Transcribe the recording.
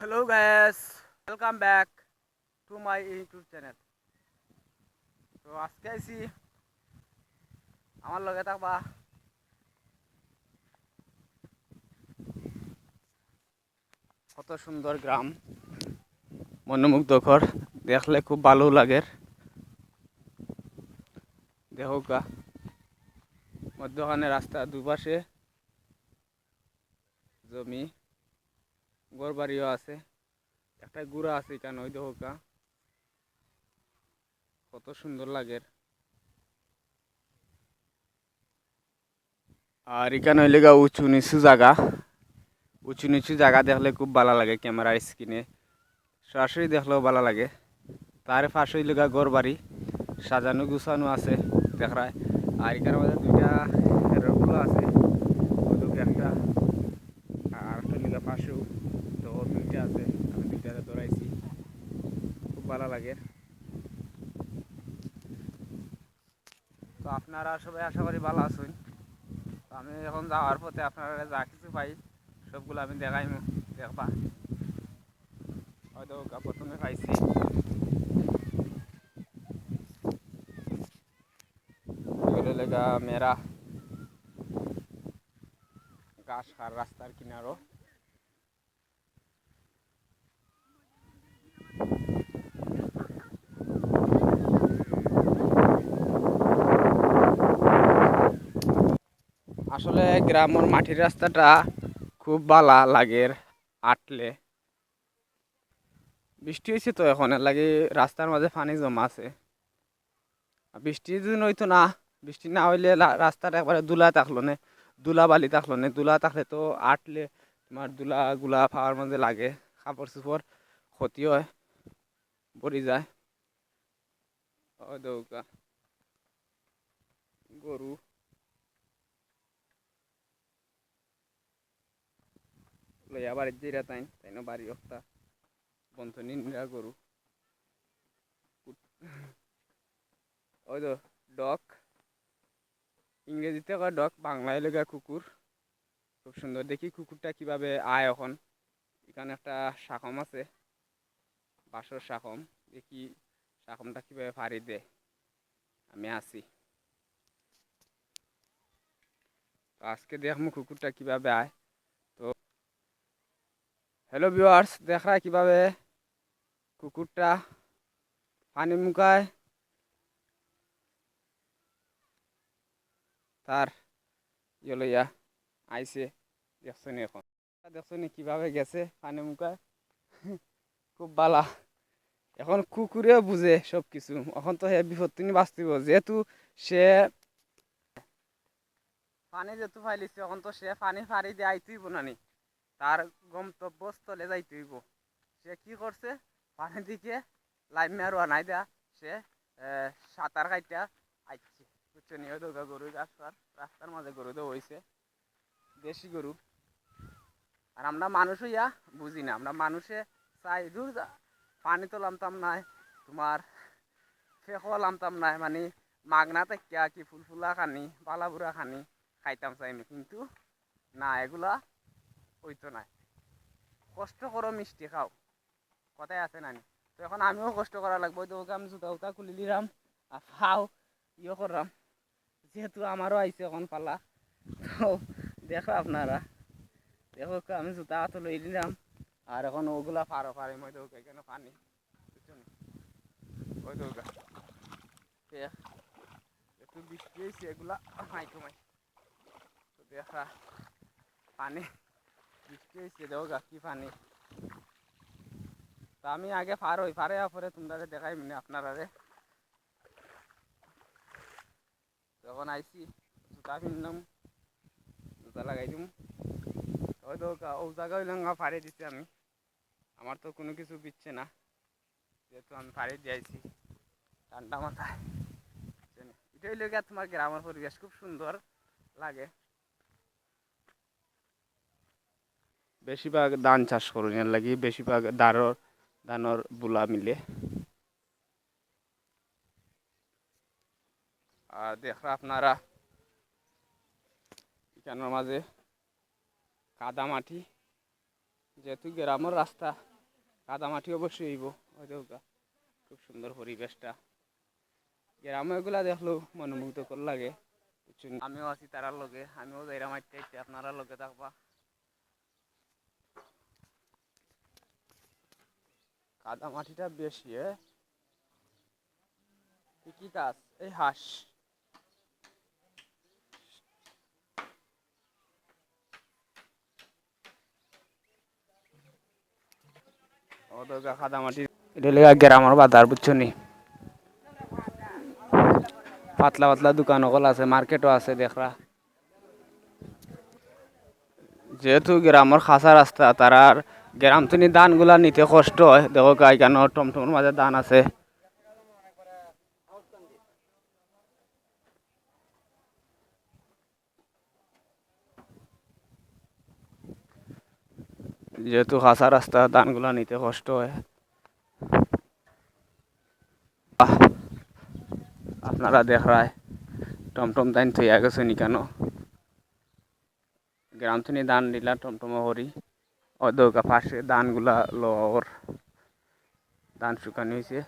Hello guys, welcome back to my YouTube channel. তো আজকে আইছি আমার লগে থাকবা কত সুন্দর গ্রাম, মনোমুগ্ধকর, দেখলে খুব ভালো লাগে। দেখোকা মধ্যখানে রাস্তা, দুপাশে জমি, ঘরবাড়িও আছে, একটা গুড়া আছে এখানে, ওই দেখোকা কত সুন্দর লাগে। আর এখানে হইলে গা উঁচু নিচু জায়গা, উঁচু নিচু জায়গা দেখলে খুব ভালো লাগে। ক্যামেরার স্ক্রিনে সরাসরি দেখলেও ভালো লাগে। তার পাশে হইলে গা ঘর বাড়ি সাজানো গুছানো আছে দেখায়। আর এখানে মধ্যে দুইটা রোগগুলো আছে, ওদিকে একটা আর একটা লিগা পাশেও তো দুইটা আছে। আমি দুইটারে ধরাইছি, খুব ভালো লাগে। তো আপনারা সবাই আশা করি ভালো আছেন। তো আমি এখন যাওয়ার পথে আপনারা যা কিছু পাই সবগুলো আমি দেখাইম, দেখবা। হয়তো প্রথমে পাইছি এগুলো লেগা মেরা ঘাস খার রাস্তার কিনারও। আসলে গ্রামের মাটির রাস্তাটা খুব ভালো লাগে আটলে। বৃষ্টি হয়েছে তো এখন এর লাগে রাস্তার মাঝে পানি জমা আছে। বৃষ্টি যদি নইতো না, বৃষ্টি না হইলে রাস্তাটা একবারে দুলা থাকলো না, দুলা বালি থাকলো না। দুলা থাকলে তো আটলে তোমার দুলা গুলা পাওয়ার মাঝে লাগে, কাপড় চোপড় ক্ষতি হয়, পড়ে যায়। ও দৌকা গরু লইয়া বাড়ির যেটা তাই তাই না, বাড়ি একটা বন্ধনী নিরা গরু। ওই তো ডগ, ইংরেজিতে কয় ডগ, বাংলায় লেগা কুকুর। খুব সুন্দর দেখি কুকুরটা কিভাবে আয়। এখন এখানে একটা শাকম আছে, বাঁশের শাকম। দেখি শাকমটা কিভাবে ফাড়ি দেয়। আমি আছি তো আজকে দেখবো কুকুরটা কিভাবে আয়। তো হ্যালো ভিউয়ার্স, দেখা কিভাবে কুকুরটা পানি মুখায় তার ইয়ে লইয়া আইসে। দেখছো নি এখন, দেখছো নি কিভাবে গেছে পানি মুখায়। খুব বালা। এখন কুকুরেও বুঝে সব কিছু। এখন তো হে বিপদ তিনি বাঁচতিব, যেহেতু সে পানি যেহেতু ফাইলিছে, এখন তো সে পানি ফাড়ি দিয়ে আইতেইব নানি, তার গন্তব্যস্থলে যাইতেইব। সে কি করছে, পানি দিকে লাইমে আর নাই দেয়া, সে সাঁতার কাইটা আইছে। বুঝছো নি, ওই দোকা গরু রাস্তার মাঝে গরু তো হয়েছে, দেশি গরু। আর আমরা মানুষ হইয়া বুঝি না, আমরা মানুষে চাই দূর পানি তো লামতাম নাই, তোমার ফেঁকও লামতাম নাই, মানে মাগনা তেকিয়া কি ফুলফুলা খানি পালাবুড়া খানি খাইতাম চাইনি। কিন্তু না, এগুলা হইতো নাই। কষ্ট করো মিষ্টি খাও, কথাই আছে নানি। তো এখন আমিও কষ্ট করা লাগবো। তো ওকে আমি জুতা উতা খুলি দিলাম আর খাও ইয়ে করলাম, যেহেতু আমারও আইছে এখন পালা। তো দেখো আপনারা, দেখো আমি জুতা হাত লই দিলাম আর এখন ওগুলা পারো পারিম। ওই দৌকা কেন পানি, বুঝছো নি, ওই দৌকা একটু বৃষ্টি হয়েছে, এগুলা হাই কমাই। তো দেখা পানি বৃষ্টি হয়েছে, দেখো কি পানি। তা আমি আগে পার হই, পারে পরে তোমরা দেখাই মানে আপনারা। যখন আইসি জুতা কিনলাম, জুতা লাগাই দিম। ওই তো ও জায়গা হইলাম ফাড়ি দিচ্ছি আমি, আমার তো কোনো কিছু দিচ্ছে না, যেহেতু আমি ফাড়ি দিয়েছি ঠান্ডা মাথায়। এটাই লেগে তোমার গ্রামের পরিবেশ খুব সুন্দর লাগে। বেশিরভাগ ধান চাষ করুন, এর লাগি বেশিরভাগ ধানর বুলা মিলে। আর দেখা আপনারা এখানের মাঝে কাদা মাটি, যেহেতু গ্রামের রাস্তা কাদামাটি অবশ্যই হইব। হয়তো খুব সুন্দর পরিবেশটা, গ্রামে এগুলা দেখলেও মনোমুগ্ধকর লাগে। আমিও আছি তারার লগে, আমিও যাইরা মাইতে আপনারা লগে থাকবা। কাদামাটিটা বেশি কি গাছ? এই হাঁস। কাদামাটি এটা লেগা গ্রামের বাজার বুঝছো নি, পাতলা পাতলা দোকান সকল আছে, মার্কেটও আছে দেখরা। যেহেতু গ্রামের খাসা রাস্তা, তারার গ্রাম থেকে ধান গুলা নিতে কষ্ট হয়। দেখো গাইকান টমটমের মাঝে ধান আছে। যেহেতু খাসা রাস্তা, ধান গুলা নিতে কষ্ট হয়। আপনারা দেখরায় টমটম তাইন থইয়া গেছে নি কেন? গ্রাম থেকে ধান নিলা টমটম করি, ওদের পাশে ধানগুলা লওয়ার ধান শুকানি হয়েছে।